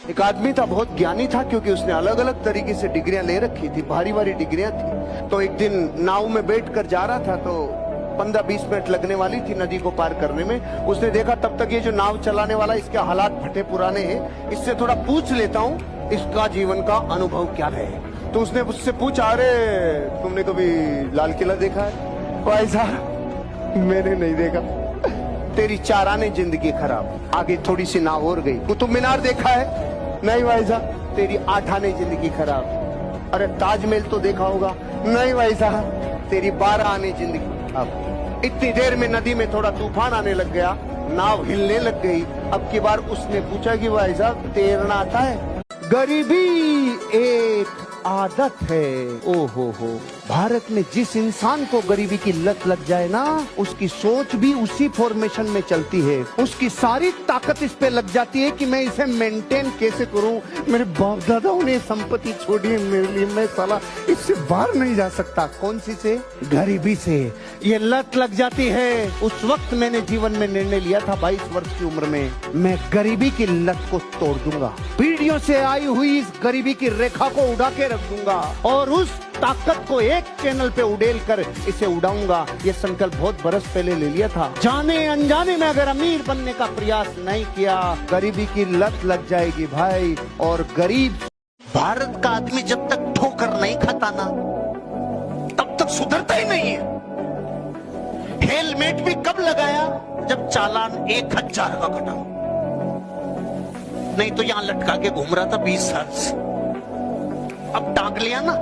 एक आदमी था, बहुत ज्ञानी था, क्योंकि उसने अलग अलग तरीके से डिग्रियां ले रखी थी, भारी भारी डिग्रियां थी। तो एक दिन नाव में बैठकर जा रहा था, तो 15-20 मिनट लगने वाली थी नदी को पार करने में। उसने देखा तब तक ये जो नाव चलाने वाला, इसके हालात फटे पुराने हैं, इससे थोड़ा पूछ लेता हूँ इसका जीवन का अनुभव क्या है। तो उसने उससे पूछा, अरे तुमने कभी लाल किला देखा है? भाई साहब मैंने नहीं देखा। तेरी 4 आने जिंदगी खराब। आगे थोड़ी सी नाव और गई। कुतुब मीनार देखा है? नहीं भाई साहब। तेरी 8 आने जिंदगी खराब। अरे ताजमहल तो देखा होगा? नहीं भाई साहब। तेरी 12 आने जिंदगी। अब इतनी देर में नदी में थोड़ा तूफान आने लग गया, नाव हिलने लग गई। अब की बार उसने पूछा कि भाई साहब तैरना आता है? गरीबी एक आदत है। ओहो हो, भारत में जिस इंसान को गरीबी की लत लग जाए ना, उसकी सोच भी उसी फॉर्मेशन में चलती है। उसकी सारी ताकत इस पे लग जाती है कि मैं इसे मेंटेन कैसे करूं। मेरे बाप दादाओं ने संपत्ति छोड़ी है मेरे लिए, मैं साला इससे बाहर नहीं जा सकता। कौन सी से? गरीबी से। ये लत लग जाती है। उस वक्त मैंने जीवन में निर्णय लिया था, 22 वर्ष की उम्र में, मैं गरीबी की लत को तोड़ दूंगा। पीढ़ियों से आई हुई इस गरीबी की रेखा को उड़ा के रख दूंगा और उस ताकत को एक चैनल पे उड़ेल कर इसे उड़ाऊंगा। ये संकल्प बहुत बरस पहले ले लिया था। जाने अनजाने में अगर अमीर बनने का प्रयास नहीं किया, गरीबी की लत लग जाएगी भाई। और गरीब भारत का आदमी जब तक ठोकर नहीं खाता ना, तब तक सुधरता ही नहीं है। हेलमेट भी कब लगाया? जब चालान 1000 का कटा। नहीं तो यहां लटका के घूम रहा था 20 साल से, अब टांग लिया ना।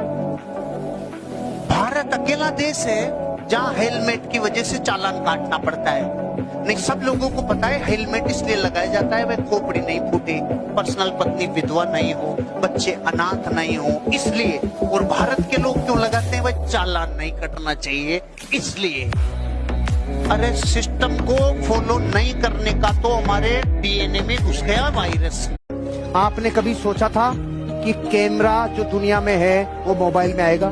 भारत अकेला देश है जहां हेलमेट की वजह से चालान काटना पड़ता है। नहीं, सब लोगों को पता है हेलमेट इसलिए लगाया जाता है, वह खोपड़ी नहीं फूटे, पर्सनल पत्नी विधवा नहीं हो, बच्चे अनाथ नहीं हो, इसलिए। और भारत के लोग क्यों लगाते हैं? वह चालान नहीं कटना चाहिए इसलिए। अरे सिस्टम को फॉलो नहीं करने का तो हमारे डीएनए में घुस गया वायरस। आपने कभी सोचा था कि कैमरा जो दुनिया में है वो मोबाइल में आएगा?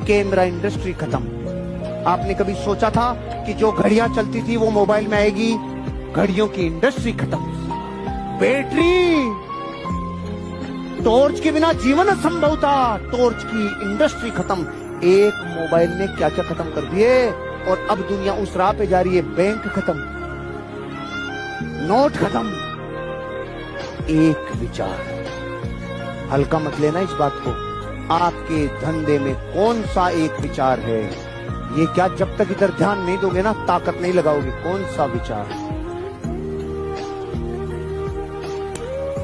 कैमरा इंडस्ट्री खत्म। आपने कभी सोचा था कि जो घड़ियां चलती थी वो मोबाइल में आएगी? घड़ियों की इंडस्ट्री खत्म। बैटरी, टॉर्च के बिना जीवन असंभव था, टॉर्च की इंडस्ट्री खत्म। एक मोबाइल ने क्या क्या खत्म कर दिए। और अब दुनिया उस राह पे जा रही है। बैंक खत्म, नोट खत्म, एक विचार। हल्का मत लेना इस बात को। आपके धंधे में कौन सा एक विचार है? ये क्या, जब तक इधर ध्यान नहीं दोगे ना, ताकत नहीं लगाओगे। कौन सा विचार?